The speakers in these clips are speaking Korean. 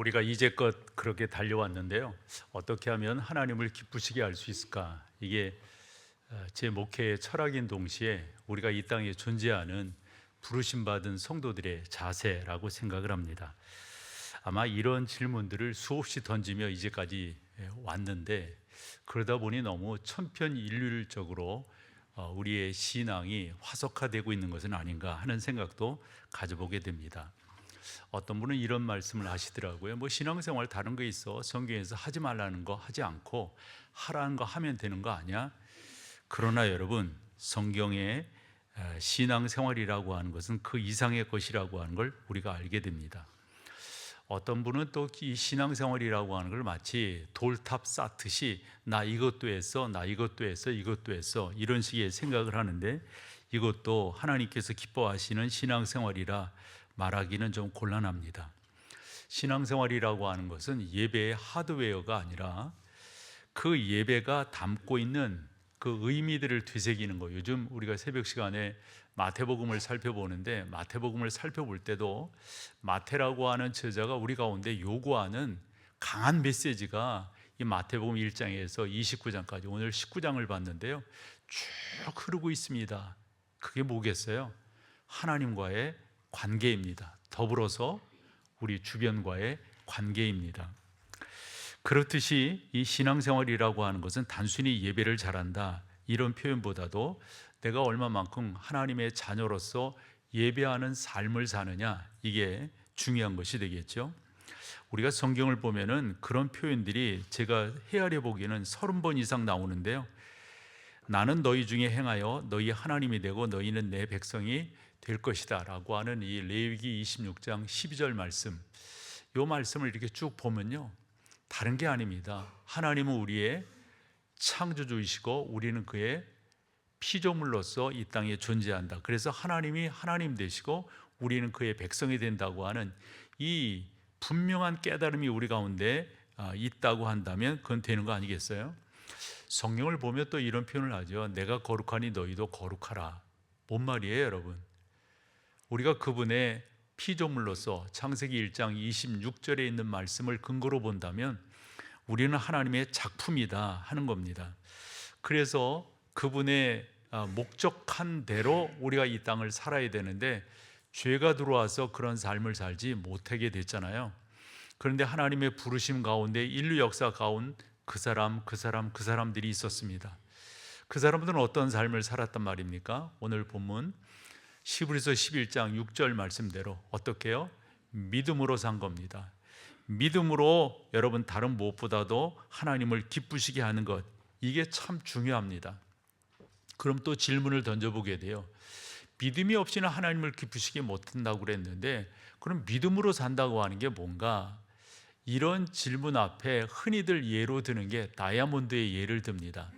우리가 이제껏 그렇게 달려왔는데요. 어떻게 하면 하나님을 기쁘시게 할 수 있을까? 이게 제 목회의 철학인 동시에 우리가 이 땅에 존재하는 부르심 받은 성도들의 자세라고 생각을 합니다. 아마 이런 질문들을 수없이 던지며 이제까지 왔는데, 그러다 보니 너무 천편일률적으로 우리의 신앙이 화석화되고 있는 것은 아닌가 하는 생각도 가져보게 됩니다. 어떤 분은 이런 말씀을 하시더라고요. 뭐 신앙생활 다른 거 있어. 성경에서 하지 말라는 거 하지 않고 하라는 거 하면 되는 거 아니야? 그러나 여러분, 성경의 신앙생활이라고 하는 것은 그 이상의 것이라고 하는 걸 우리가 알게 됩니다. 어떤 분은 또 이 신앙생활이라고 하는 걸 마치 돌탑 쌓듯이 나 이것도 했어, 나 이것도 했어, 이것도 했어, 이런 식의 생각을 하는데, 이것도 하나님께서 기뻐하시는 신앙생활이라 말하기는 좀 곤란합니다. 신앙생활이라고 하는 것은 예배의 하드웨어가 아니라 그 예배가 담고 있는 그 의미들을 되새기는 거. 요즘 우리가 새벽 시간에 마태복음을 살펴보는데, 마태복음을 살펴볼 때도 마태라고 하는 저자가 우리 가운데 요구하는 강한 메시지가 이 마태복음 1장에서 29장까지 오늘 19장을 봤는데요, 쭉 흐르고 있습니다. 그게 뭐겠어요? 하나님과의 관계입니다. 더불어서 우리 주변과의 관계입니다. 그렇듯이 이 신앙생활이라고 하는 것은 단순히 예배를 잘한다 이런 표현보다도 내가 얼마만큼 하나님의 자녀로서 예배하는 삶을 사느냐, 이게 중요한 것이 되겠죠. 우리가 성경을 보면은 그런 표현들이 제가 헤아려 보기에는 30번 이상 나오는데요. 나는 너희 중에 행하여 너희 하나님이 되고 너희는 내 백성이 될 것이다 라고 하는 이 레위기 26장 12절 말씀, 이 말씀을 이렇게 쭉 보면요, 다른 게 아닙니다. 하나님은 우리의 창조주이시고 우리는 그의 피조물로서 이 땅에 존재한다. 그래서 하나님이 하나님 되시고 우리는 그의 백성이 된다고 하는 이 분명한 깨달음이 우리 가운데 있다고 한다면 그건 되는 거 아니겠어요? 성경을 보면 또 이런 표현을 하죠. 내가 거룩하니 너희도 거룩하라. 뭔 말이에요, 여러분? 우리가 그분의 피조물로서 창세기 1장 26절에 있는 말씀을 근거로 본다면 우리는 하나님의 작품이다 하는 겁니다. 그래서 그분의 목적한 대로 우리가 이 땅을 살아야 되는데, 죄가 들어와서 그런 삶을 살지 못하게 됐잖아요. 그런데 하나님의 부르심 가운데 인류 역사 가운데 그 사람들이 있었습니다. 그 사람들은 어떤 삶을 살았단 말입니까? 오늘 본문 히브리서 11장 6절 말씀대로 어떻게 해요? 믿음으로 산 겁니다. 믿음으로 여러분 다른 무엇보다도 하나님을 기쁘시게 하는 것, 이게 참 중요합니다. 그럼 또 질문을 던져보게 돼요. 믿음이 없이는 하나님을 기쁘시게 못한다고 그랬는데, 그럼 믿음으로 산다고 하는 게 뭔가? 이런 질문 앞에 흔히들 예로 드는 게 다이아몬드의 예를 듭니다.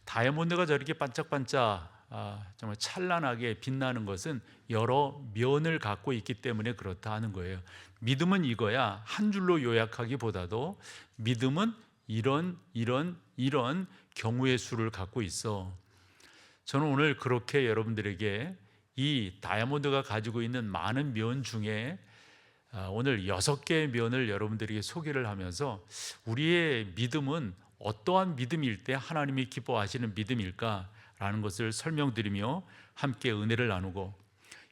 다이아몬드가 저렇게 반짝반짝 정말 찬란하게 빛나는 것은 여러 면을 갖고 있기 때문에 그렇다 하는 거예요. 믿음은 이거야. 한 줄로 요약하기보다도 믿음은 이런 경우의 수를 갖고 있어. 저는 오늘 그렇게 여러분들에게 이 다이아몬드가 가지고 있는 많은 면 중에 오늘 6개의 면을 여러분들에게 소개를 하면서 우리의 믿음은 어떠한 믿음일 때 하나님이 기뻐하시는 믿음일까라는 것을 설명드리며 함께 은혜를 나누고,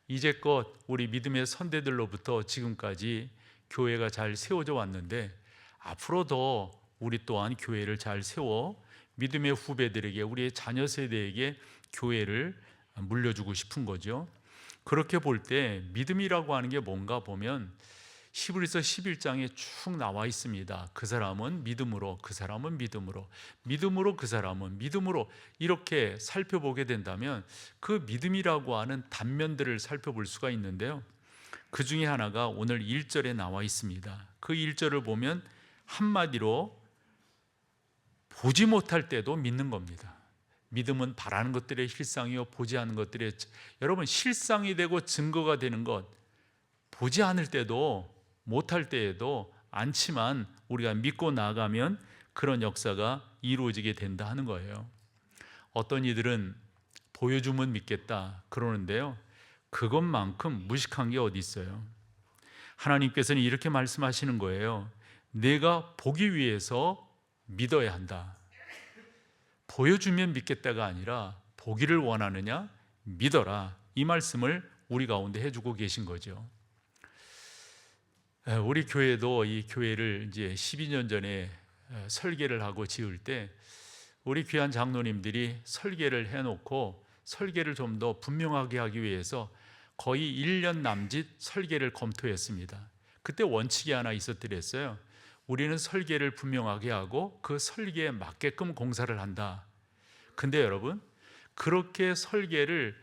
이제껏 우리 믿음의 선대들로부터 지금까지 교회가 잘 세워져 왔는데 앞으로도 우리 또한 교회를 잘 세워 믿음의 후배들에게, 우리의 자녀 세대에게 교회를 물려주고 싶은 거죠. 그렇게 볼 때 믿음이라고 하는 게 뭔가 보면 히브리서 11장에 쭉 나와 있습니다. 그 사람은 믿음으로, 그 사람은 믿음으로, 믿음으로, 그 사람은 믿음으로, 이렇게 살펴보게 된다면 그 믿음이라고 하는 단면들을 살펴볼 수가 있는데요, 그 중에 하나가 오늘 1절에 나와 있습니다. 그 1절을 보면 한마디로 보지 못할 때도 믿는 겁니다. 믿음은 바라는 것들의 실상이요 보지 않는 것들의, 여러분 실상이 되고 증거가 되는 것, 보지 않을 때도 못할 때에도 않지만 우리가 믿고 나아가면 그런 역사가 이루어지게 된다 하는 거예요. 어떤 이들은 보여주면 믿겠다 그러는데요, 그것만큼 무식한 게 어디 있어요? 하나님께서는 이렇게 말씀하시는 거예요. 내가 보기 위해서 믿어야 한다. 보여주면 믿겠다가 아니라 보기를 원하느냐? 믿어라. 이 말씀을 우리 가운데 해주고 계신 거죠. 우리 교회도 이 교회를 이제 12년 전에 설계를 하고 지을 때 우리 귀한 장로님들이 설계를 해놓고 설계를 좀 더 분명하게 하기 위해서 거의 1년 남짓 설계를 검토했습니다. 그때 원칙이 하나 있었더랬어요. 우리는 설계를 분명하게 하고 그 설계에 맞게끔 공사를 한다. 근데 여러분, 그렇게 설계를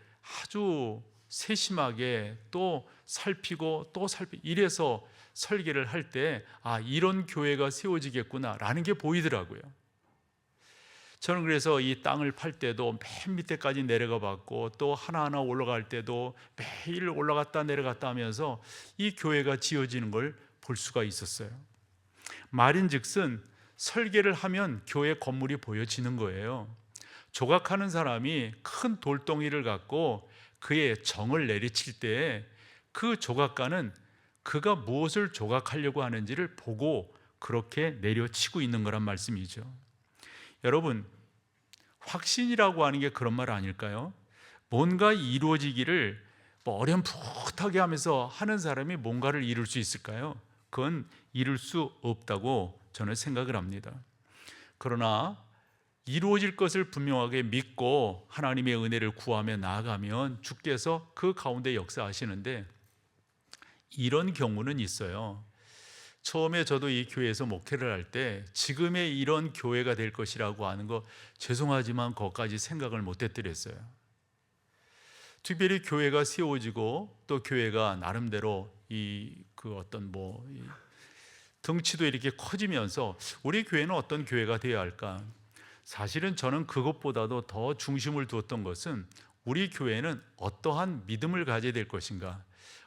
아주 세심하게 또 살피고 이래서 설계를 할 때 이런 교회가 세워지겠구나 라는 게 보이더라고요. 저는 그래서 이 땅을 팔 때도 맨 밑에까지 내려가 봤고 또 하나하나 올라갈 때도 매일 올라갔다 내려갔다 하면서 이 교회가 지어지는 걸 볼 수가 있었어요. 말인즉슨 설계를 하면 교회 건물이 보여지는 거예요. 조각하는 사람이 큰 돌덩이를 갖고 그의 정을 내리칠 때 그 조각가는 그가 무엇을 조각하려고 하는지를 보고 그렇게 내려치고 있는 거란 말씀이죠. 여러분, 확신이라고 하는 게 그런 말 아닐까요? 뭔가 이루어지기를 어렴풋하게 하면서 하는 사람이 뭔가를 이룰 수 있을까요? 그건 이룰 수 없다고 저는 생각을 합니다. 그러나 이루어질 것을 분명하게 믿고 하나님의 은혜를 구하며 나아가면 주께서 그 가운데 역사하시는데, 이런 경우는 있어요. 처음에 저도 이 교회에서 목회를 할 때 지금의 이런 교회가 될 것이라고 하는 거 죄송하지만 거기까지 생각을 못 했더랬어요. 특별히 교회가 세워지고 또 교회가 나름대로 덩치도 이렇게 커지면서 우리 교회는 어떤 교회가 되어야 할까? 사실은 저는 그것보다도 더 중심을 두었던 것은 우리 교회는 어떠한 믿음을 가져야 될 것인가?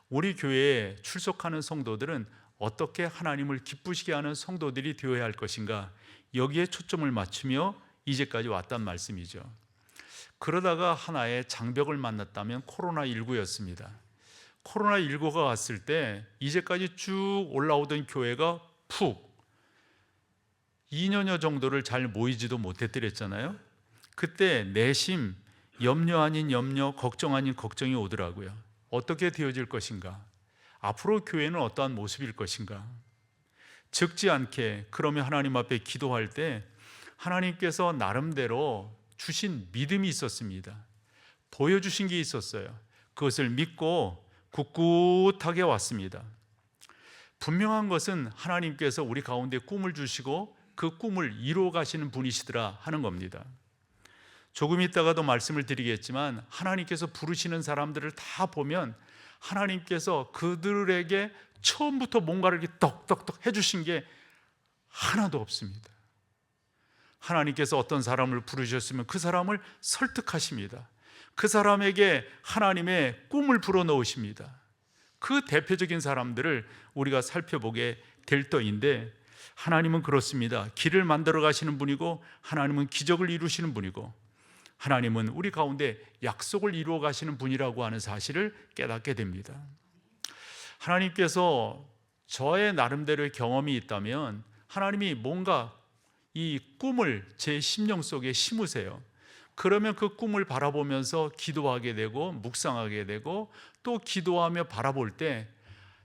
우리 교회에 출석하는 성도들은 어떻게 하나님을 기쁘시게 하는 성도들이 되어야 할 것인가? 여기에 초점을 맞추며 이제까지 왔단 말씀이죠. 그러다가 하나의 장벽을 만났다면 코로나19였습니다. 코로나19가 왔을 때 이제까지 쭉 올라오던 교회가 푹 2년여 정도를 잘 모이지도 못했더랬잖아요. 그때 내심 염려 아닌 염려, 걱정 아닌 걱정이 오더라고요. 어떻게 되어질 것인가? 앞으로 교회는 어떠한 모습일 것인가? 적지 않게 그러면 하나님 앞에 기도할 때 하나님께서 나름대로 주신 믿음이 있었습니다. 보여주신 게 있었어요. 그것을 믿고 굳굳하게 왔습니다. 분명한 것은 하나님께서 우리 가운데 꿈을 주시고 그 꿈을 이루어 가시는 분이시더라 하는 겁니다. 조금 있다가도 말씀을 드리겠지만 하나님께서 부르시는 사람들을 다 보면 하나님께서 그들에게 처음부터 뭔가를 이렇게 떡떡떡 해주신 게 하나도 없습니다. 하나님께서 어떤 사람을 부르셨으면 그 사람을 설득하십니다. 그 사람에게 하나님의 꿈을 불어넣으십니다. 그 대표적인 사람들을 우리가 살펴보게 될 터인데, 하나님은 그렇습니다. 길을 만들어 가시는 분이고 하나님은 기적을 이루시는 분이고 하나님은 우리 가운데 약속을 이루어 가시는 분이라고 하는 사실을 깨닫게 됩니다. 하나님께서 저의 나름대로의 경험이 있다면 하나님이 뭔가 이 꿈을 제 심령 속에 심으세요. 그러면 그 꿈을 바라보면서 기도하게 되고 묵상하게 되고 또 기도하며 바라볼 때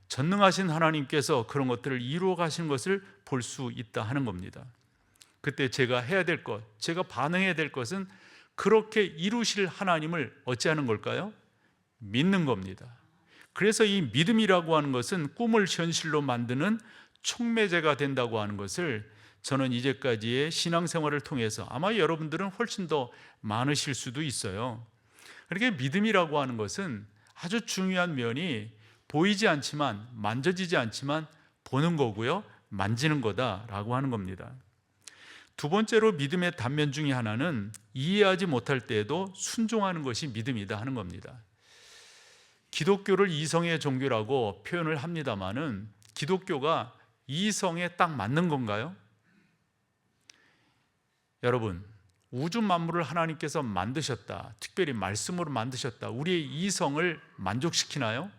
전능하신 하나님께서 그런 것들을 이루어 가시는 것을 볼 수 있다 하는 겁니다. 그때 제가 해야 될 것, 제가 반응해야 될 것은 그렇게 이루실 하나님을 어찌하는 걸까요? 믿는 겁니다. 그래서 이 믿음이라고 하는 것은 꿈을 현실로 만드는 촉매제가 된다고 하는 것을 저는 이제까지의 신앙생활을 통해서, 아마 여러분들은 훨씬 더 많으실 수도 있어요. 그렇게 믿음이라고 하는 것은 아주 중요한 면이 보이지 않지만, 만져지지 않지만 보는 거고요, 만지는 거다라고 하는 겁니다. 두 번째로 믿음의 단면 중에 하나는 이해하지 못할 때에도 순종하는 것이 믿음이다 하는 겁니다. 기독교를 이성의 종교라고 표현을 합니다마는 기독교가 이성에 딱 맞는 건가요? 여러분, 우주 만물을 하나님께서 만드셨다, 특별히 말씀으로 만드셨다, 우리의 이성을 만족시키나요?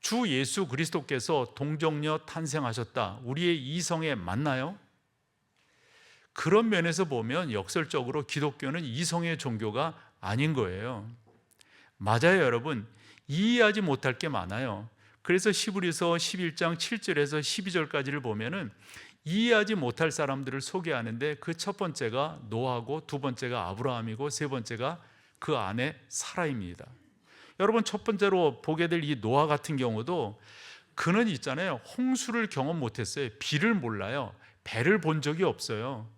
주 예수 그리스도께서 동정녀 탄생하셨다, 우리의 이성에 맞나요? 그런 면에서 보면 역설적으로 기독교는 이성의 종교가 아닌 거예요. 맞아요, 여러분. 이해하지 못할 게 많아요. 그래서 히브리서 11장 7절에서 12절까지를 보면은 이해하지 못할 사람들을 소개하는데, 그 첫 번째가 노아고, 두 번째가 아브라함이고, 세 번째가 그 안에 사라입니다. 여러분, 첫 번째로 보게 될 이 노아 같은 경우도 그는 있잖아요, 홍수를 경험 못했어요. 비를 몰라요. 배를 본 적이 없어요.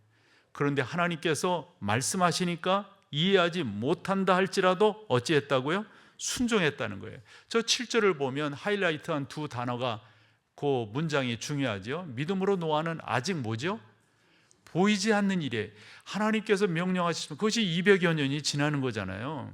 그런데 하나님께서 말씀하시니까 이해하지 못한다 할지라도 어찌했다고요? 순종했다는 거예요. 저 7절을 보면 하이라이트한 두 단어가, 그 문장이 중요하죠. 믿음으로 노아는 아직 뭐죠? 보이지 않는 일에 하나님께서 명령하시면 그것이 200여 년이 지나는 거잖아요.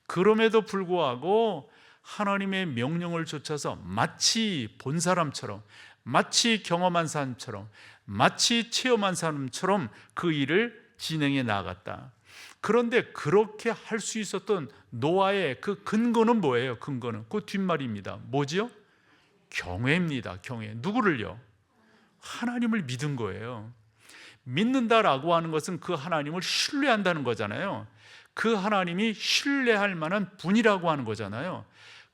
그럼에도 불구하고 하나님의 명령을 좇아서 마치 본 사람처럼, 마치 경험한 사람처럼, 마치 체험한 사람처럼 그 일을 진행해 나갔다. 그런데 그렇게 할 수 있었던 노아의 그 근거는 뭐예요? 근거는 그 뒷말입니다. 뭐지요? 경외입니다. 경외. 누구를요? 하나님을 믿은 거예요. 믿는다라고 하는 것은 그 하나님을 신뢰한다는 거잖아요. 그 하나님이 신뢰할 만한 분이라고 하는 거잖아요.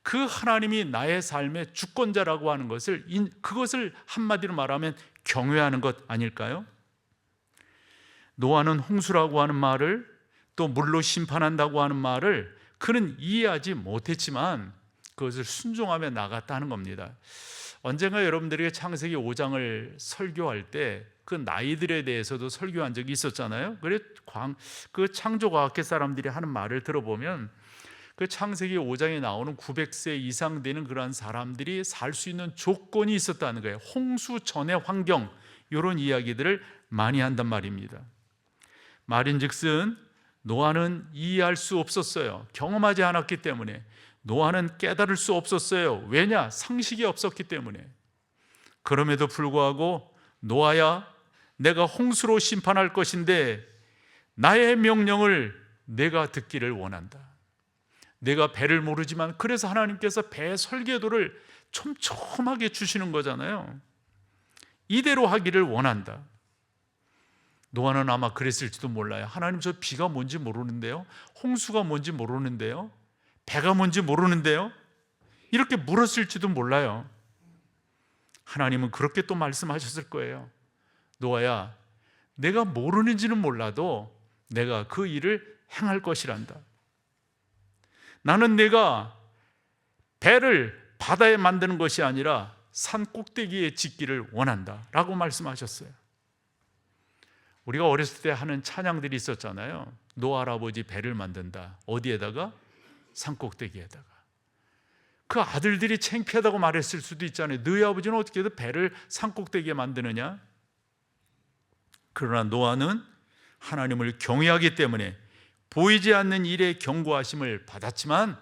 그 하나님이 나의 삶의 주권자라고 하는 것을, 그것을 한마디로 말하면 경외하는 것 아닐까요? 노아는 홍수라고 하는 말을, 또 물로 심판한다고 하는 말을 그는 이해하지 못했지만 그것을 순종하며 나갔다는 겁니다. 언젠가 여러분들에게 창세기 5장을 설교할 때 그 나이들에 대해서도 설교한 적이 있었잖아요. 그래 그 창조과학계 사람들이 하는 말을 들어보면 그 창세기 5장에 나오는 900세 이상 되는 그러한 사람들이 살 수 있는 조건이 있었다는 거예요. 홍수 전의 환경, 이런 이야기들을 많이 한단 말입니다. 말인즉슨 노아는 이해할 수 없었어요. 경험하지 않았기 때문에. 노아는 깨달을 수 없었어요. 왜냐? 상식이 없었기 때문에. 그럼에도 불구하고 노아야, 내가 홍수로 심판할 것인데 나의 명령을 내가 듣기를 원한다. 내가 배를 모르지만, 그래서 하나님께서 배 설계도를 촘촘하게 주시는 거잖아요. 이대로 하기를 원한다. 노아는 아마 그랬을지도 몰라요. 하나님, 저 비가 뭔지 모르는데요, 홍수가 뭔지 모르는데요, 배가 뭔지 모르는데요, 이렇게 물었을지도 몰라요. 하나님은 그렇게 또 말씀하셨을 거예요. 노아야, 내가 모르는지는 몰라도 내가 그 일을 행할 것이란다. 나는 내가 배를 바다에 만드는 것이 아니라 산 꼭대기에 짓기를 원한다 라고 말씀하셨어요. 우리가 어렸을 때 하는 찬양들이 있었잖아요. 노아 할아버지 배를 만든다. 어디에다가? 산 꼭대기에다가. 그 아들들이 창피하다고 말했을 수도 있잖아요. 너희 아버지는 어떻게 해서 배를 산 꼭대기에 만드느냐? 그러나 노아는 하나님을 경외하기 때문에 보이지 않는 일에 경고하심을 받았지만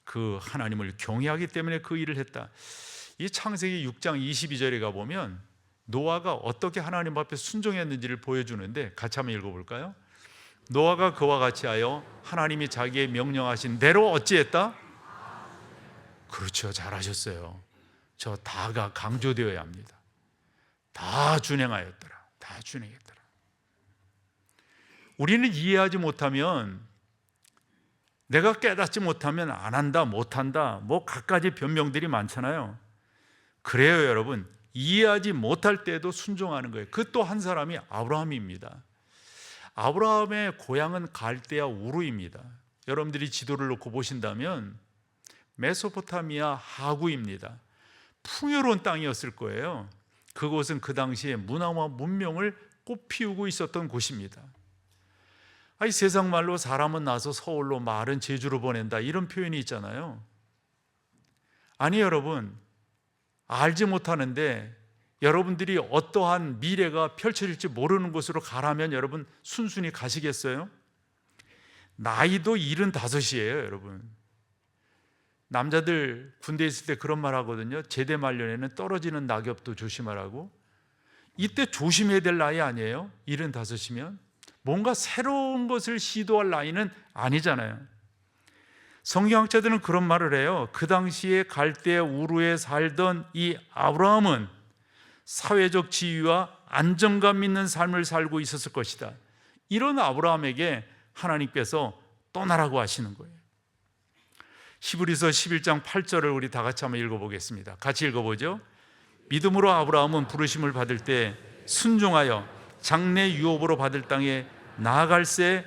그 하나님을 경외하기 때문에 그 일을 했다. 이 창세기 6장 22절에 가보면 노아가 어떻게 하나님 앞에 순종했는지를 보여주는데, 같이 한번 읽어볼까요? 노아가 그와 같이 하여 하나님이 자기의 명령하신 대로 어찌했다? 그렇죠, 잘하셨어요. 저 다가 강조되어야 합니다. 다 준행하였더라. 다 준행했더라. 우리는 이해하지 못하면, 내가 깨닫지 못하면 안 한다, 못한다, 뭐 갖가지 변명들이 많잖아요. 그래요, 여러분. 이해하지 못할 때도 순종하는 거예요. 그 또 한 사람이 아브라함입니다. 아브라함의 고향은 갈대아 우르입니다. 여러분들이 지도를 놓고 보신다면 메소포타미아 하구입니다. 풍요로운 땅이었을 거예요. 그곳은 그 당시에 문화와 문명을 꽃피우고 있었던 곳입니다. 아니, 세상 말로 사람은 나서 서울로, 말은 제주로 보낸다, 이런 표현이 있잖아요. 아니, 여러분, 알지 못하는데 여러분들이 어떠한 미래가 펼쳐질지 모르는 곳으로 가라면 여러분 순순히 가시겠어요? 나이도 75이에요, 여러분. 남자들 군대에 있을 때 그런 말 하거든요. 제대 말년에는 떨어지는 낙엽도 조심하라고. 이때 조심해야 될 나이 아니에요? 75이면 뭔가 새로운 것을 시도할 나이는 아니잖아요. 성경학자들은 그런 말을 해요. 그 당시에 갈대 우르에 살던 이 아브라함은 사회적 지위와 안정감 있는 삶을 살고 있었을 것이다. 이런 아브라함에게 하나님께서 떠나라고 하시는 거예요. 히브리서 11장 8절을 우리 다 같이 한번 읽어보겠습니다. 같이 읽어보죠. 믿음으로 아브라함은 부르심을 받을 때 순종하여 장래 유업으로 받을 땅에 나아갈새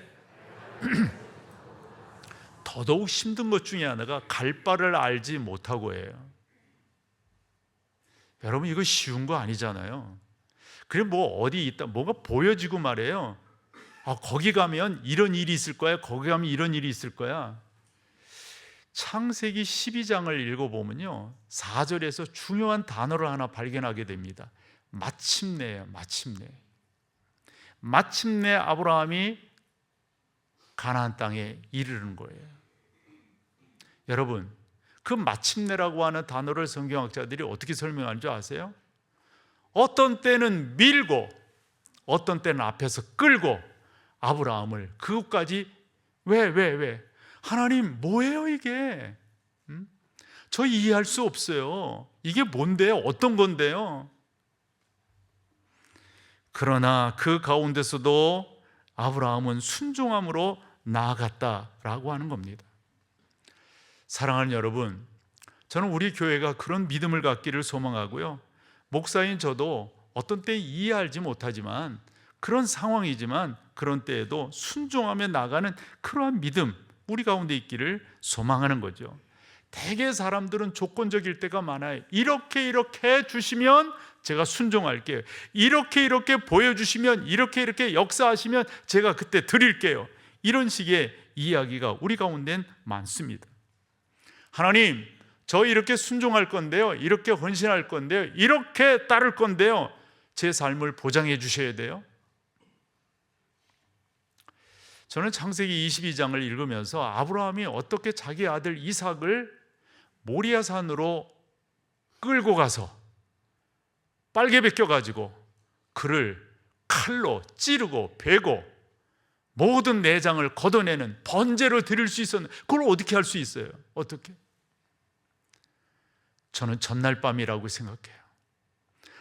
더더욱 힘든 것 중에 하나가 갈 바를 알지 못하고 해요. 여러분, 이거 쉬운 거 아니잖아요. 그래 뭐 어디 있다 뭐가 보여지고 말해요. 거기 가면 이런 일이 있을 거야, 거기 가면 이런 일이 있을 거야. 창세기 12장을 읽어보면요, 4절에서 중요한 단어를 하나 발견하게 됩니다. 마침내예요. 마침내 아브라함이 가나안 땅에 이르는 거예요. 여러분, 그 마침내라고 하는 단어를 성경학자들이 어떻게 설명하는 줄 아세요? 어떤 때는 밀고 어떤 때는 앞에서 끌고 아브라함을 그것까지 왜? 하나님 뭐예요 이게? 저 이해할 수 없어요. 이게 뭔데요? 어떤 건데요? 그러나 그 가운데서도 아브라함은 순종함으로 나아갔다라고 하는 겁니다. 사랑하는 여러분, 저는 우리 교회가 그런 믿음을 갖기를 소망하고요, 목사인 저도 어떤 때 이해하지 못하지만 그런 상황이지만 그런 때에도 순종하며 나가는 그러한 믿음 우리 가운데 있기를 소망하는 거죠. 대개 사람들은 조건적일 때가 많아요. 이렇게 해주시면 제가 순종할게요. 이렇게 보여주시면, 이렇게 역사하시면 제가 그때 드릴게요. 이런 식의 이야기가 우리 가운데는 많습니다. 하나님, 저 이렇게 순종할 건데요, 이렇게 헌신할 건데요, 이렇게 따를 건데요, 제 삶을 보장해 주셔야 돼요. 저는 창세기 22장을 읽으면서 아브라함이 어떻게 자기 아들 이삭을 모리아산으로 끌고 가서 빨개 벗겨가지고 그를 칼로 찌르고 베고 모든 내장을 걷어내는 번제로 드릴 수 있었는데 그걸 어떻게 할 수 있어요? 어떻게? 저는 전날 밤이라고 생각해요.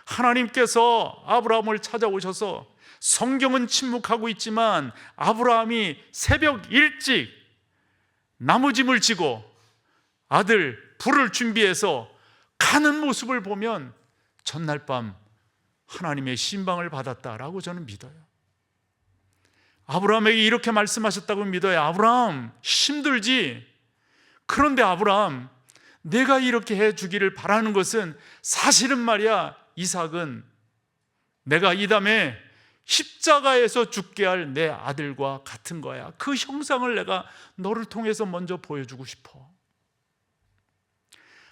하나님께서 아브라함을 찾아오셔서, 성경은 침묵하고 있지만 아브라함이 새벽 일찍 나무짐을 지고 아들 불을 준비해서 가는 모습을 보면 전날 밤 하나님의 신방을 받았다라고 저는 믿어요. 아브라함에게 이렇게 말씀하셨다고 믿어요. 아브라함, 힘들지? 그런데 아브라함, 내가 이렇게 해주기를 바라는 것은 사실은 말이야, 이삭은 내가 이 다음에 십자가에서 죽게 할 내 아들과 같은 거야. 그 형상을 내가 너를 통해서 먼저 보여주고 싶어.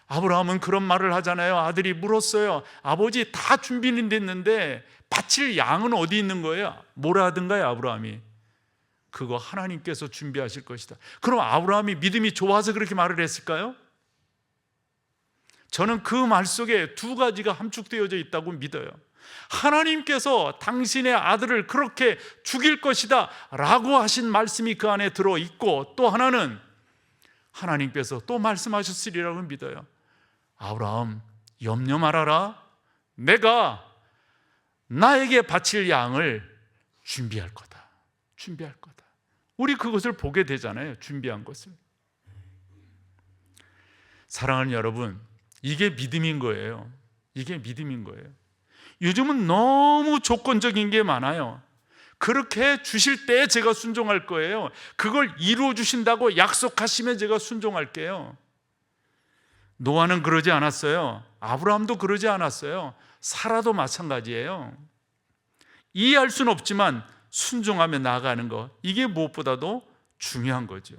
아브라함은 그런 말을 하잖아요. 아들이 물었어요. 아버지, 다 준비는 됐는데 바칠 양은 어디 있는 거예요? 뭐라 하던가요, 아브라함이? 그거 하나님께서 준비하실 것이다. 그럼 아브라함이 믿음이 좋아서 그렇게 말을 했을까요? 저는 그 말 속에 두 가지가 함축되어져 있다고 믿어요. 하나님께서 당신의 아들을 그렇게 죽일 것이다 라고 하신 말씀이 그 안에 들어있고, 또 하나는 하나님께서 또 말씀하셨으리라고 믿어요. 아브라함, 염려 말아라. 내가 나에게 바칠 양을 준비할 거다. 우리 그것을 보게 되잖아요. 준비한 것을. 사랑하는 여러분, 이게 믿음인 거예요. 요즘은 너무 조건적인 게 많아요. 그렇게 주실 때 제가 순종할 거예요. 그걸 이루어 주신다고 약속하시면 제가 순종할게요. 노아는 그러지 않았어요. 아브라함도 그러지 않았어요. 사라도 마찬가지예요. 이해할 수는 없지만 순종하며 나아가는 것, 이게 무엇보다도 중요한 거죠.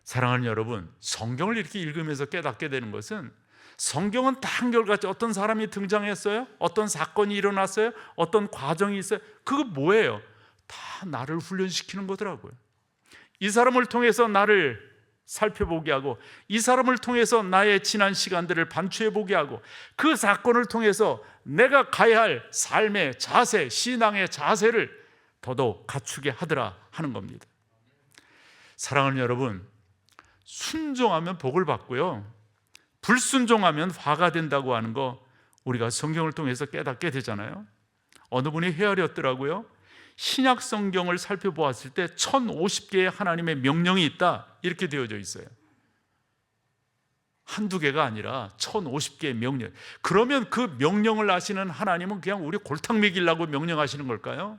사랑하는 여러분, 성경을 이렇게 읽으면서 깨닫게 되는 것은, 성경은 다 한결같이 어떤 사람이 등장했어요? 어떤 사건이 일어났어요? 어떤 과정이 있어요? 그거 뭐예요? 다 나를 훈련시키는 거더라고요. 이 사람을 통해서 나를 살펴보게 하고, 이 사람을 통해서 나의 지난 시간들을 반추해보게 하고, 그 사건을 통해서 내가 가야 할 삶의 자세, 신앙의 자세를 더더욱 갖추게 하더라 하는 겁니다. 사랑하는 여러분, 순종하면 복을 받고요, 불순종하면 화가 된다고 하는 거 우리가 성경을 통해서 깨닫게 되잖아요. 어느 분이 헤아렸더라고요. 신약 성경을 살펴보았을 때 1050개의 하나님의 명령이 있다, 이렇게 되어져 있어요. 한두 개가 아니라 1050개의 명령. 그러면 그 명령을 하시는 하나님은 그냥 우리 골탕 먹이려고 명령하시는 걸까요?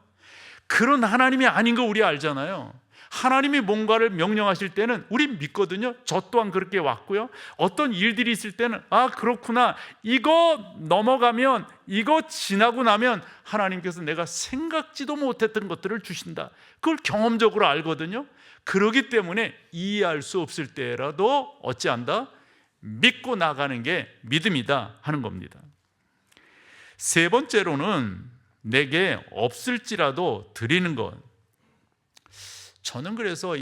그런 하나님이 아닌 거 우리 알잖아요. 하나님이 뭔가를 명령하실 때는 우리 믿거든요. 저 또한 그렇게 왔고요, 어떤 일들이 있을 때는 아 그렇구나, 이거 넘어가면, 이거 지나고 나면 하나님께서 내가 생각지도 못했던 것들을 주신다, 그걸 경험적으로 알거든요. 그렇기 때문에 이해할 수 없을 때라도 어찌한다? 믿고 나가는 게 믿음이다 하는 겁니다. 세 번째로는 내게 없을지라도 드리는 것. 저는 그래서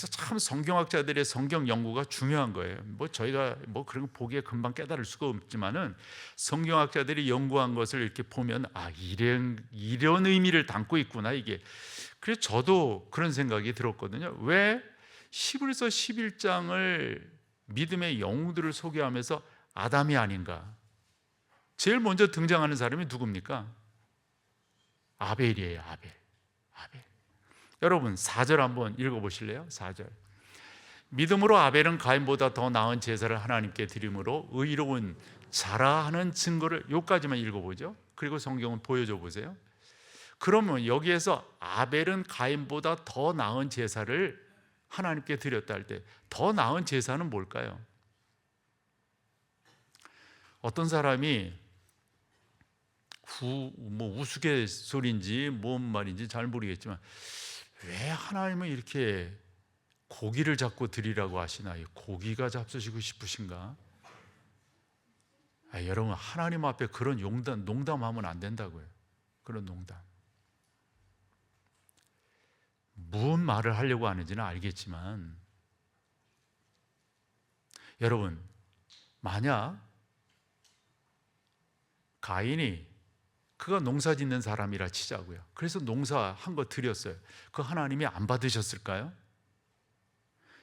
참 성경학자들의 성경 연구가 중요한 거예요. 저희가 그런 거 보기에 금방 깨달을 수가 없지만은 성경학자들이 연구한 것을 이렇게 보면 아 이런 의미를 담고 있구나 이게. 그래서 저도 그런 생각이 들었거든요. 왜 히브리서 11장을 믿음의 영웅들을 소개하면서 아담이 아닌가? 제일 먼저 등장하는 사람이 누굽니까? 아벨이에요. 아벨. 여러분 4절 한번 읽어보실래요? 4절. 믿음으로 아벨은 가인보다 더 나은 제사를 하나님께 드림으로 의로운 자라 하는 증거를, 여기까지만 읽어보죠. 그리고 성경은 보여줘 보세요. 그러면 여기에서 아벨은 가인보다 더 나은 제사를 하나님께 드렸다 할 때 더 나은 제사는 뭘까요? 어떤 사람이 우스갯소리인지 뭔 말인지 잘 모르겠지만 왜 하나님은 이렇게 고기를 잡고 드리라고 하시나요? 고기가 잡수시고 싶으신가? 여러분 하나님 앞에 그런 농담하면 안 된다고요. 그런 농담. 무슨 말을 하려고 하는지는 알겠지만 여러분, 만약 가인이 그가 농사 짓는 사람이라 치자고요. 그래서 농사한 거 드렸어요. 그 하나님이 안 받으셨을까요?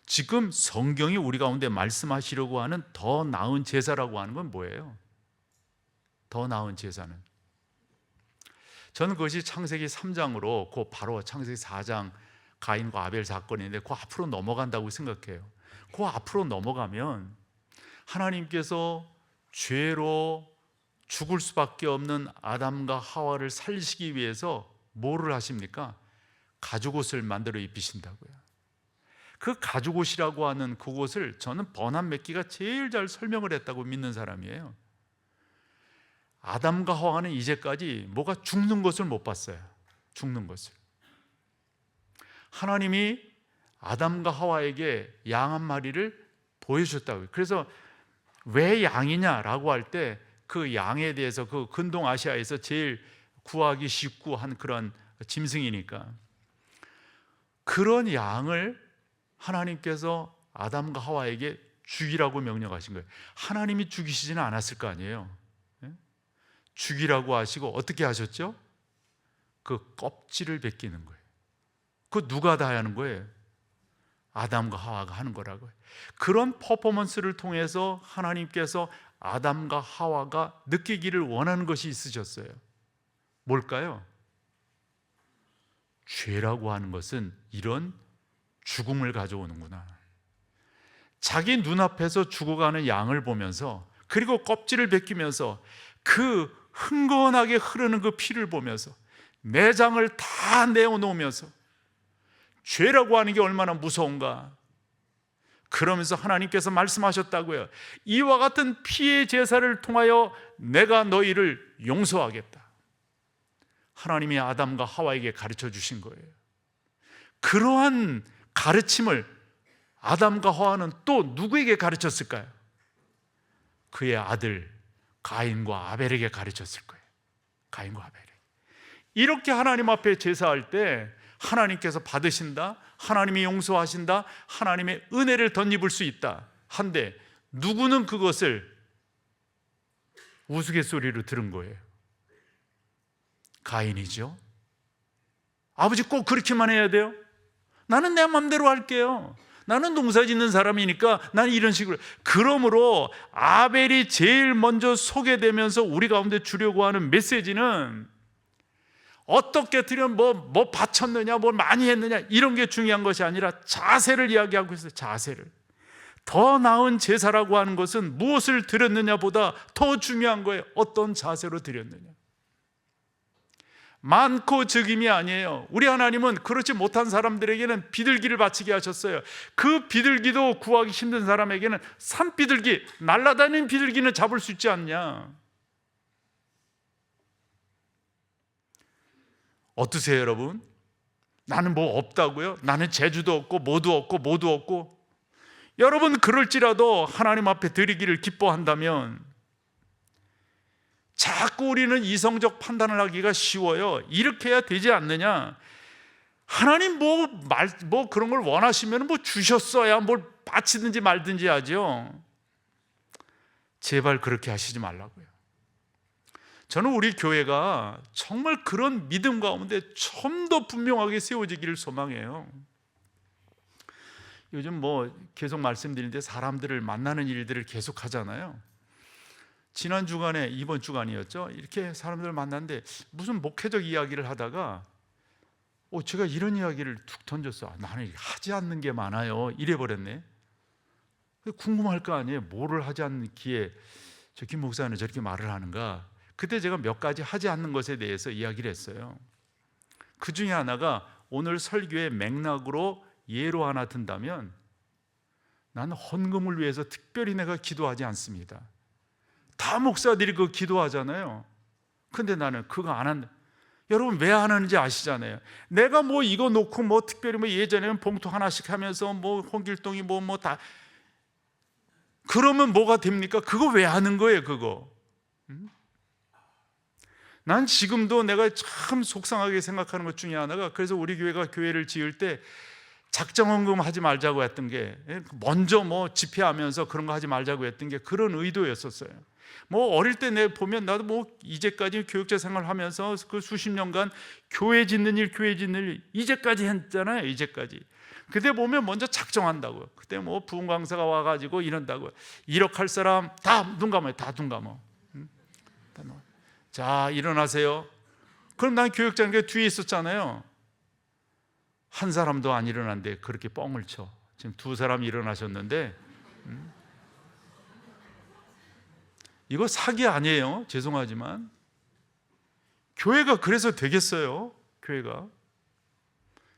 지금 성경이 우리 가운데 말씀하시려고 하는 더 나은 제사라고 하는 건 뭐예요? 더 나은 제사는, 저는 그것이 창세기 3장으로 바로 창세기 4장 가인과 아벨 사건인데 그 앞으로 넘어간다고 생각해요. 그 앞으로 넘어가면 하나님께서 죄로 죽을 수밖에 없는 아담과 하와를 살리시기 위해서 뭐를 하십니까? 가죽옷을 만들어 입히신다고요. 그 가죽옷이라고 하는 그것을 저는 버난맥기가 제일 잘 설명을 했다고 믿는 사람이에요. 아담과 하와는 이제까지 뭐가 죽는 것을 못 봤어요. 죽는 것을. 하나님이 아담과 하와에게 양 한 마리를 보여주셨다고요. 그래서 왜 양이냐라고 할 때 그 양에 대해서 그 근동 아시아에서 제일 구하기 쉽고 한 그런 짐승이니까 그런 양을 하나님께서 아담과 하와에게 죽이라고 명령하신 거예요. 하나님이 죽이시지는 않았을 거 아니에요. 죽이라고 하시고 어떻게 하셨죠? 그 껍질을 벗기는 거예요. 그 누가 다 하는 거예요? 아담과 하와가 하는 거라고요. 그런 퍼포먼스를 통해서 하나님께서 아담과 하와가 느끼기를 원하는 것이 있으셨어요. 뭘까요? 죄라고 하는 것은 이런 죽음을 가져오는구나. 자기 눈앞에서 죽어가는 양을 보면서, 그리고 껍질을 벗기면서 그 흥건하게 흐르는 그 피를 보면서 내장을 다 내어놓으면서 죄라고 하는 게 얼마나 무서운가. 그러면서 하나님께서 말씀하셨다고요. 이와 같은 피의 제사를 통하여 내가 너희를 용서하겠다. 하나님이 아담과 하와에게 가르쳐 주신 거예요. 그러한 가르침을 아담과 하와는 또 누구에게 가르쳤을까요? 그의 아들 가인과 아벨에게 가르쳤을 거예요. 가인과 아벨에게. 이렇게 하나님 앞에 제사할 때 하나님께서 받으신다, 하나님이 용서하신다, 하나님의 은혜를 덧입을 수 있다 한데 누구는 그것을 우스갯소리로 들은 거예요? 가인이죠. 아버지 꼭 그렇게만 해야 돼요? 나는 내 맘대로 할게요. 나는 농사 짓는 사람이니까 나는 이런 식으로. 그러므로 아벨이 제일 먼저 소개되면서 우리 가운데 주려고 하는 메시지는 어떻게 드리면 뭐 바쳤느냐, 뭘 많이 했느냐, 이런 게 중요한 것이 아니라 자세를 이야기하고 있어요. 자세를. 더 나은 제사라고 하는 것은 무엇을 드렸느냐보다 더 중요한 거예요. 어떤 자세로 드렸느냐. 많고 적임이 아니에요. 우리 하나님은 그렇지 못한 사람들에게는 비둘기를 바치게 하셨어요. 그 비둘기도 구하기 힘든 사람에게는 산비둘기, 날아다니는 비둘기는 잡을 수 있지 않냐. 어떠세요, 여러분? 나는 뭐 없다고요? 나는 재주도 없고 뭐도 없고 뭐도 없고. 여러분, 그럴지라도 하나님 앞에 드리기를 기뻐한다면 자꾸 우리는 이성적 판단을 하기가 쉬워요. 이렇게 해야 되지 않느냐. 하나님 뭐 그런 걸 원하시면 뭐 주셨어야 뭘 바치든지 말든지 하죠. 제발 그렇게 하시지 말라고요. 저는 우리 교회가 정말 그런 믿음 가운데 좀 더 분명하게 세워지기를 소망해요. 요즘 계속 말씀드리는데 사람들을 만나는 일들을 계속 하잖아요. 지난 주간에, 이번 주간이었죠. 이렇게 사람들을 만났는데 무슨 목회적 이야기를 하다가 제가 이런 이야기를 툭 던졌어. 나는 하지 않는 게 많아요. 이래버렸네. 궁금할 거 아니에요. 뭐를 하지 않기에 저 김 목사는 저렇게 말을 하는가. 그때 제가 몇 가지 하지 않는 것에 대해서 이야기를 했어요. 그 중에 하나가 오늘 설교의 맥락으로 예로 하나 든다면 나는 헌금을 위해서 특별히 내가 기도하지 않습니다. 다 목사들이 그 기도하잖아요. 근데 나는 그거 안 한다. 여러분 왜 안 하는지 아시잖아요. 내가 이거 놓고 특별히 예전에는 봉투 하나씩 하면서 홍길동이 다 그러면 뭐가 됩니까? 그거 왜 하는 거예요, 그거? 난 지금도 내가 참 속상하게 생각하는 것 중에 하나가, 그래서 우리 교회가 교회를 지을 때 작정헌금 하지 말자고 했던 게, 먼저 집회하면서 그런 거 하지 말자고 했던 게 그런 의도였었어요. 어릴 때 내 보면 나도 이제까지 교육자 생활하면서 그 수십 년간 교회 짓는 일 이제까지 했잖아요. 이제까지. 그때 보면 먼저 작정한다고요. 그때 부흥 강사가 와가지고 이런다고요. 1억 할 사람 다 눈 감아요. 다 눈 감아. 자, 일어나세요. 그럼 난 교육자님 뒤에 있었잖아요. 한 사람도 안 일어났는데 그렇게 뻥을 쳐. 지금 2사람이 일어나셨는데 이거 사기 아니에요. 죄송하지만 교회가 그래서 되겠어요. 교회가.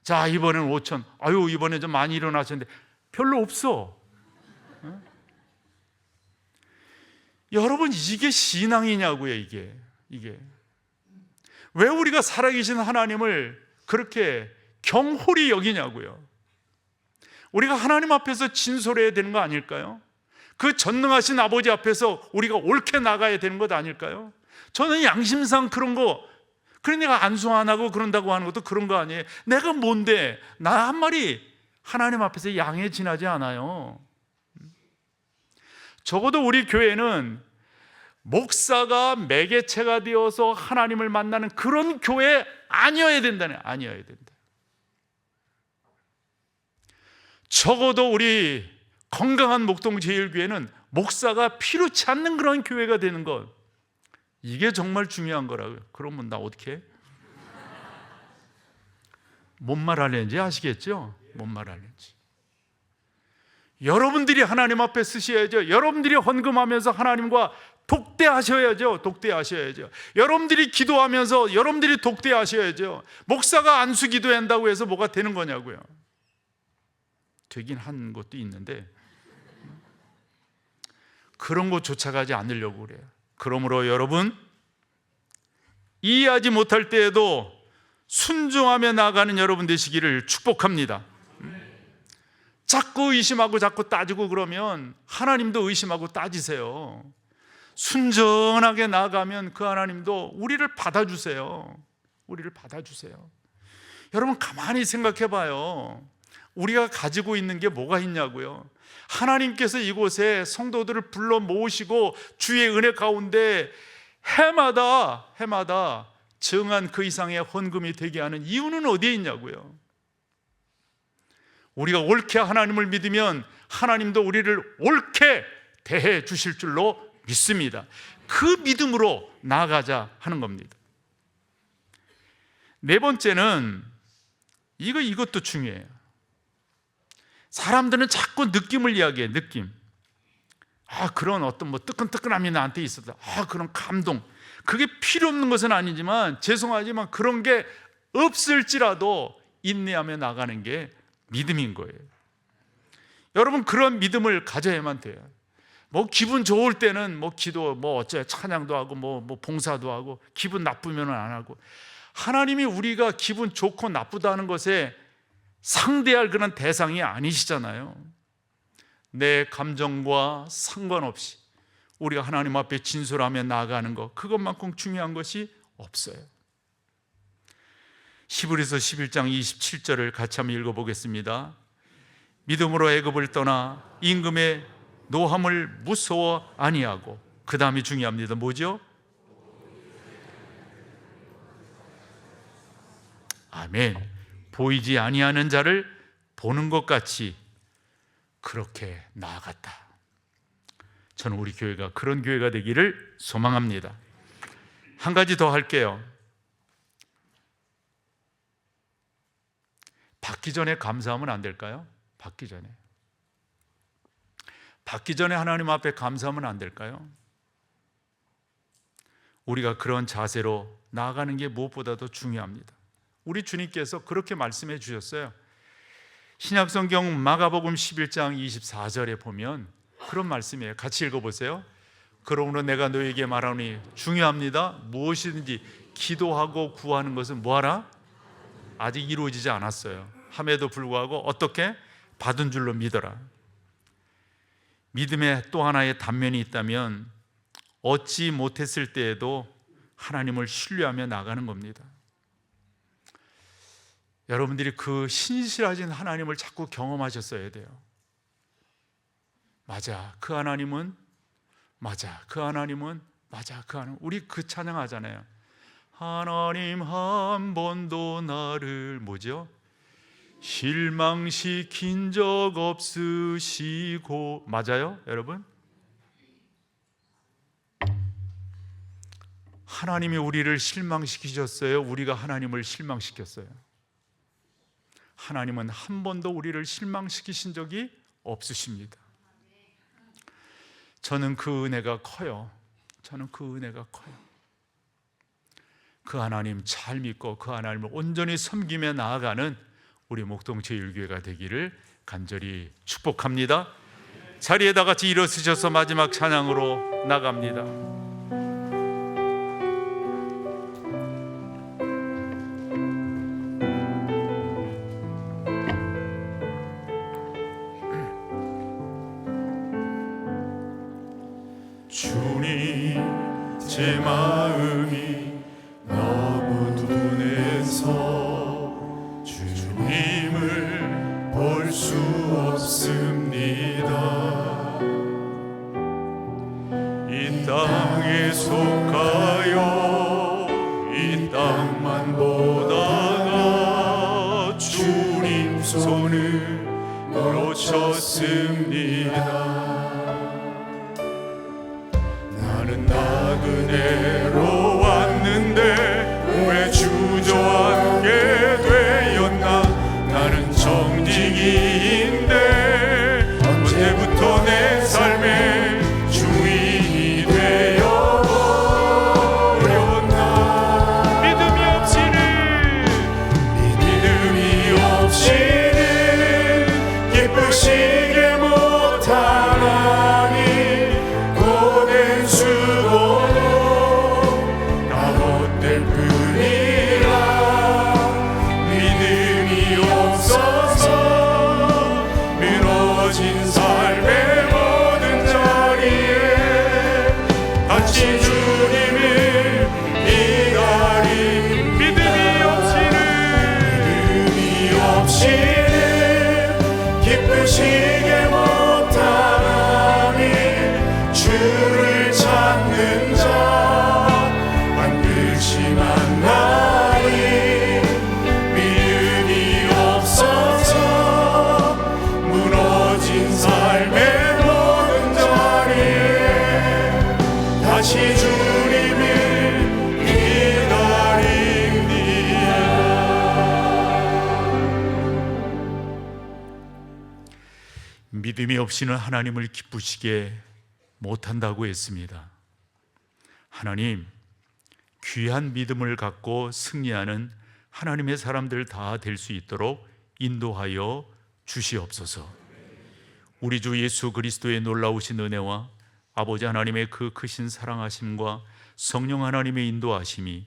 자, 이번엔 5천. 아유, 이번에 좀 많이 일어나셨는데 별로 없어. 여러분, 이게 신앙이냐고요. 이게 왜 우리가 살아계신 하나님을 그렇게 경홀히 여기냐고요. 우리가 하나님 앞에서 진솔해야 되는 거 아닐까요? 그 전능하신 아버지 앞에서 우리가 옳게 나가야 되는 것 아닐까요? 저는 양심상 그런 거, 그래 내가 안수 안 하고 그런다고 하는 것도 그런 거 아니에요. 내가 뭔데? 나 한 마리 하나님 앞에서 양에 지나지 않아요. 적어도 우리 교회는 목사가 매개체가 되어서 하나님을 만나는 그런 교회 아니어야 된다네. 아니어야 된다. 적어도 우리 건강한 목동제일교회는 목사가 필요치 않는 그런 교회가 되는 것, 이게 정말 중요한 거라고요. 그러면 나 어떻게 해? 뭔 말 하려는지 아시겠죠? 뭔 말 하려는지. 여러분들이 하나님 앞에 쓰셔야죠. 여러분들이 헌금하면서 하나님과 독대하셔야죠. 독대하셔야죠. 여러분들이 기도하면서 여러분들이 독대하셔야죠. 목사가 안수 기도한다고 해서 뭐가 되는 거냐고요. 되긴 한 것도 있는데 그런 거 쫓아가지 않으려고 그래요. 그러므로 여러분, 이해하지 못할 때에도 순종하며 나아가는 여러분 되시기를 축복합니다. 자꾸 의심하고 자꾸 따지고 그러면 하나님도 의심하고 따지세요. 순전하게 나아가면 그 하나님도 우리를 받아주세요. 우리를 받아주세요. 여러분 가만히 생각해 봐요. 우리가 가지고 있는 게 뭐가 있냐고요. 하나님께서 이곳에 성도들을 불러 모으시고 주의 은혜 가운데 해마다 정한 그 이상의 헌금이 되게 하는 이유는 어디에 있냐고요. 우리가 옳게 하나님을 믿으면 하나님도 우리를 옳게 대해 주실 줄로 믿습니다. 그 믿음으로 나아가자 하는 겁니다. 네 번째는 이것도 중요해요. 사람들은 자꾸 느낌을 이야기해. 느낌. 그런 어떤 뜨끈뜨끈함이 나한테 있었다. 그런 감동. 그게 필요 없는 것은 아니지만, 죄송하지만 그런 게 없을지라도 인내하며 나가는 게 믿음인 거예요. 여러분, 그런 믿음을 가져야만 돼요. 기분 좋을 때는 기도 찬양도 하고 봉사도 하고, 기분 나쁘면 안 하고. 하나님이 우리가 기분 좋고 나쁘다는 것에 상대할 그런 대상이 아니시잖아요. 내 감정과 상관없이 우리가 하나님 앞에 진솔하며 나아가는 것, 그것만큼 중요한 것이 없어요. 히브리서 11장 27절을 같이 한번 읽어보겠습니다. 믿음으로 애굽을 떠나 임금의 노함을 무서워 아니하고, 그 다음이 중요합니다. 뭐죠? 아멘. 보이지 아니하는 자를 보는 것 같이 그렇게 나아갔다. 저는 우리 교회가 그런 교회가 되기를 소망합니다. 한 가지 더 할게요. 받기 전에 감사하면 안 될까요? 받기 전에 하나님 앞에 감사하면 안 될까요? 우리가 그런 자세로 나아가는 게 무엇보다도 중요합니다. 우리 주님께서 그렇게 말씀해 주셨어요. 신약성경 마가복음 11장 24절에 보면 그런 말씀이에요. 같이 읽어보세요. 그러므로 내가 너에게 말하노니, 중요합니다. 무엇이든지 기도하고 구하는 것은 뭐하라? 아직 이루어지지 않았어요. 함에도 불구하고 어떻게? 받은 줄로 믿어라. 믿음의 또 하나의 단면이 있다면, 얻지 못했을 때에도 하나님을 신뢰하며 나가는 겁니다. 여러분들이 그 신실하신 하나님을 자꾸 경험하셨어야 돼요. 맞아, 그 하나님은 우리 그 찬양하잖아요. 하나님 한 번도 나를 실망시킨 적 없으시고. 맞아요, 여러분? 하나님이 우리를 실망시키셨어요? 우리가 하나님을 실망시켰어요? 하나님은 한 번도 우리를 실망시키신 적이 없으십니다. 저는 그 은혜가 커요. 그 하나님 잘 믿고 그 하나님을 온전히 섬기며 나아가는 우리 목동체 율교회가 되기를 간절히 축복합니다. 자리에 다 같이 일어서셔서 마지막 찬양으로 나갑니다. 주님, 제 마음이 너무 둔해서 주님을 볼 수 없습니다. 이 땅에 속하여 이 땅만 보다가 주님 손을 놓쳤습니다. 나그네로 왔는데 왜 주저앉게 되었나. 나는 정직이인데 언제부터 내 삶의 주인이 되어버렸나. 믿음이 없이는 기쁘시게 못하나니 고된 수고로 다 헛될 뿐이라. 믿음이 없어서 무너진 삶의 모든 자리에 같이 주님을 기다리. 믿음이 없이는 기쁘시게 못하나니 주를 찾는 자 반드시 만나리. 믿음이 없어서 믿음이 없이는 하나님을 기쁘시게 못한다고 했습니다. 하나님, 귀한 믿음을 갖고 승리하는 하나님의 사람들 다 될 수 있도록 인도하여 주시옵소서. 우리 주 예수 그리스도의 놀라우신 은혜와 아버지 하나님의 그 크신 사랑하심과 성령 하나님의 인도하심이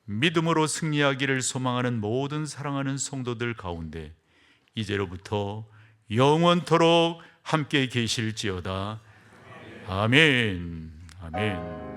믿음으로 승리하기를 소망하는 모든 사랑하는 성도들 가운데 이제로부터 영원토록 함께 계실지어다. 아멘. 아멘.